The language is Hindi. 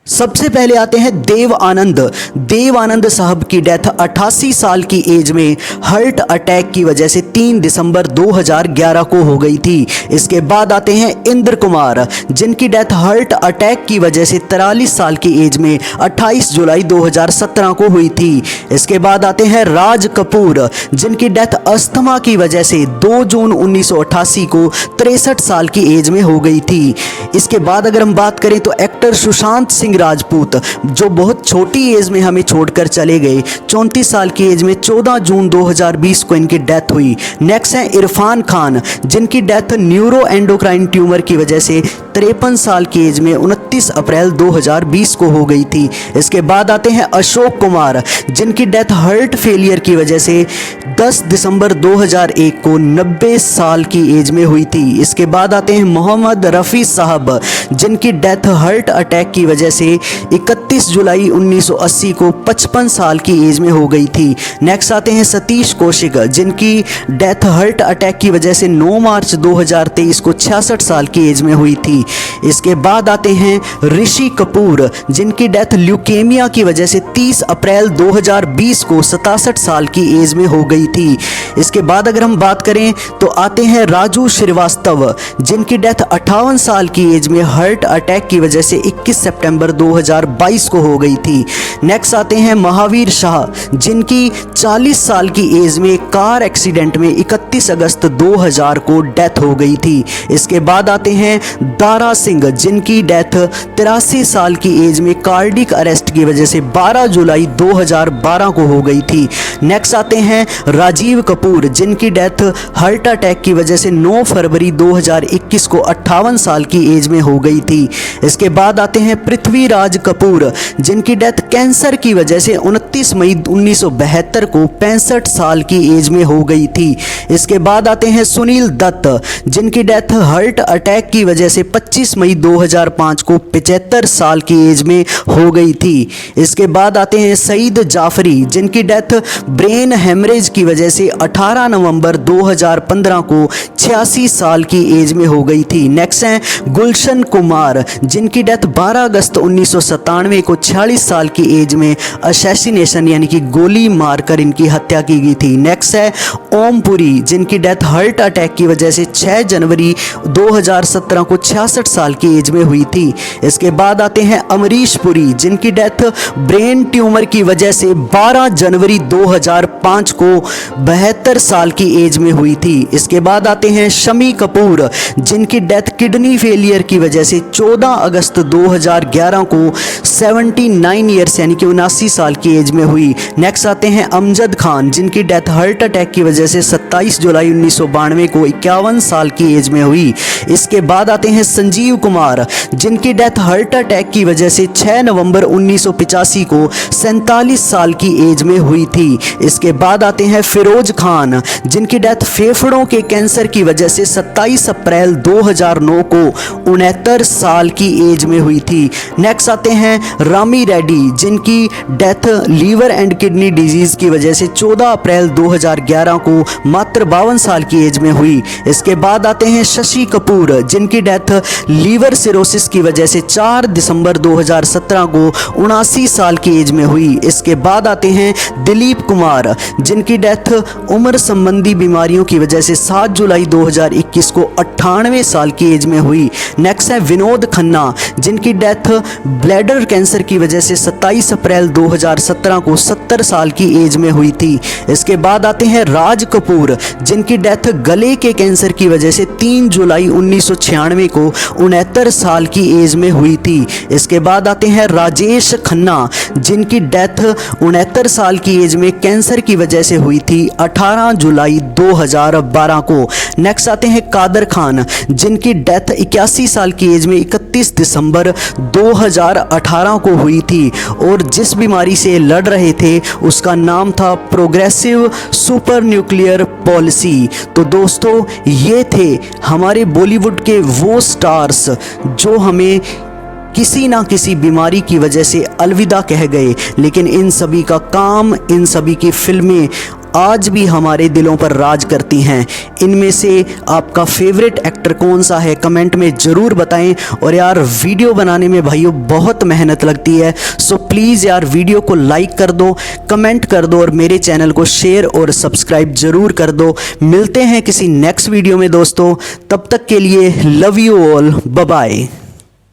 सबसे पहले आते हैं देव आनंद साहब की डेथ 88 साल की एज में हार्ट अटैक की वजह से 3 दिसंबर 2011 को हो गई थी। इसके बाद आते हैं इंद्र कुमार, जिनकी डेथ हार्ट अटैक की वजह से 43 साल की एज में 28 जुलाई 2017 को हुई थी। इसके बाद आते हैं राज कपूर, जिनकी डेथ अस्थमा की वजह से 2 जून 1988 को 63 साल की एज में हो गई थी। इसके बाद अगर हम बात करें तो एक्टर सुशांत सिंह राजपूत, जो बहुत छोटी एज में हमें छोड़कर चले गए, 34 साल की एज में 14 जून 2020 को इनकी डेथ हुई। नेक्स्ट है इरफान खान, जिनकी डेथ न्यूरो एंडोक्राइन ट्यूमर की वजह से 53 साल की एज में 29 अप्रैल 2020 को हो गई थी। इसके बाद आते हैं अशोक कुमार, जिनकी डेथ हार्ट फेलियर की वजह से 10 दिसंबर 2001 को 90 साल की एज में हुई थी। इसके बाद आते हैं मोहम्मद रफ़ी साहब, जिनकी डेथ हार्ट अटैक की वजह से 31 जुलाई 1980 को 55 साल की एज में हो गई थी। नेक्स्ट आते हैं सतीश कौशिक, जिनकी डेथ हार्ट अटैक की वजह से 9 मार्च 2023 को 66 साल की एज में हुई थी। इसके बाद आते हैं ऋषि कपूर, जिनकी डेथ ल्यूकेमिया की वजह से 30 अप्रैल 2020 को 67 साल की एज में हो गई थी। इसके बाद अगर हम बात करें तो आते हैं राजू श्रीवास्तव, जिनकी डेथ 58 साल की एज में हार्ट अटैक की वजह से 21 सितंबर 2022 को हो गई थी। नेक्स्ट आते हैं महावीर शाह, जिनकी 40 साल की एज में कार एक्सीडेंट में 31 अगस्त 2000 को डेथ हो गई थी। इसके बाद आते हैं दारा सिंह, जिनकी डेथ 83 साल की एज में कार्डिक अरेस्ट की वजह से 12 जुलाई 2012 को हो गई थी। नेक्स्ट आते हैं राजीव कपूर, जिनकी डेथ हार्ट अटैक की वजह से 9 फरवरी 2021 को 58 साल की एज में हो गई थी। इसके बाद आते हैं पृथ्वीराज कपूर, जिनकी डेथ कैंसर की वजह से 29 मई 1972 को 65 साल की एज में हो गई थी। इसके बाद आते हैं सुनील दत्त, जिनकी डेथ हार्ट अटैक की वजह से 25 मई 2005 को 75 साल की एज में हो गई थी। इसके बाद आते हैं सईद जाफरी, जिनकी डेथ ब्रेन हेमरेज की वजह से 18 नवंबर 2015 को 86 साल की एज में हो गई थी। नेक्स्ट है गुलशन कुमार, जिनकी डेथ 12 अगस्त 1997 को 46 साल की एज में असैसिनेशन यानी कि गोली मारकर इनकी हत्या की गई थी। नेक्स्ट है ओम पुरी, जिनकी डेथ हार्ट अटैक की वजह से 6 जनवरी 2017 को 66 साल की एज में हुई थी। इसके बाद आते हैं अमरीश पुरी, जिनकी डेथ ब्रेन ट्यूमर की वजह से 12 जनवरी 2005 को 72 साल की एज में हुई थी। इसके बाद आते हैं शमी कपूर, जिनकी डेथ किडनी फेलियर की वजह से 14 अगस्त 2011 को 79 ईयर्स यानी कि 79 साल की एज में हुई। नेक्स्ट आते हैं अमजद खान, जिनकी डेथ हार्ट अटैक की वजह से 27 जुलाई 1992 को 51 साल की एज में हुई। इसके बाद आते हैं संजीव कुमार, जिनकी डेथ हार्ट अटैक की वजह से 6 नवंबर 1985 को 47 साल की एज में हुई थी। इसके बाद आते हैं फिरोज खान, जिनकी डेथ फेफड़ों के कैंसर की वजह से 27 अप्रैल 2009 को 69 साल की एज में हुई थी। नेक्स्ट आते हैं रामी रेड्डी, जिनकी death liver and kidney disease की वजह से 14 अप्रैल 2011 को मात्र 52 साल की एज में हुई। इसके बाद आते हैं शशि कपूर, जिनकी डेथ लीवर सिरोसिस की वजह से 4 दिसंबर 2017 को 79 साल की एज में हुई। इसके बाद आते हैं दिलीप कुमार, जिनकी डेथ उम्र संबंधी बीमारियों की वजह से 7 जुलाई 2021 को 98 साल की एज में हुई। नेक्स्ट है विनोद खन्ना, जिनकी डेथ ब्लैडर कैंसर की वजह से 27 अप्रैल 2017 को 70 साल की एज में हुई थी। इसके बाद आते हैं राज कपूर, जिनकी डेथ गले के कैंसर की वजह से 3 जुलाई 1996 को 69 साल की एज में हुई थी। इसके बाद आते हैं राजेश खन्ना, जिनकी डेथ 69 साल की एज में कैंसर की वजह से हुई थी 18 जुलाई 2012 को। नेक्स्ट आते हैं कादर खान, जिनकी डेथ 81 साल की एज में 31 दिसंबर 2018 को हुई थी और जिस बीमारी से लड़ रहे थे उसका नाम था प्रोग्रेसिव सुपर न्यूक्लियर पॉलिसी। तो दोस्तों ये थे हमारे बॉलीवुड के वो स्टार्स जो हमें किसी ना किसी बीमारी की वजह से अलविदा कह गए, लेकिन इन सभी का काम, इन सभी की फिल्में आज भी हमारे दिलों पर राज करती हैं। इनमें से आपका फेवरेट एक्टर कौन सा है कमेंट में ज़रूर बताएं। और यार वीडियो बनाने में भाइयों बहुत मेहनत लगती है, सो प्लीज़ यार वीडियो को लाइक कर दो, कमेंट कर दो और मेरे चैनल को शेयर और सब्सक्राइब ज़रूर कर दो। मिलते हैं किसी नेक्स्ट वीडियो में दोस्तों, तब तक के लिए love you all, bye bye.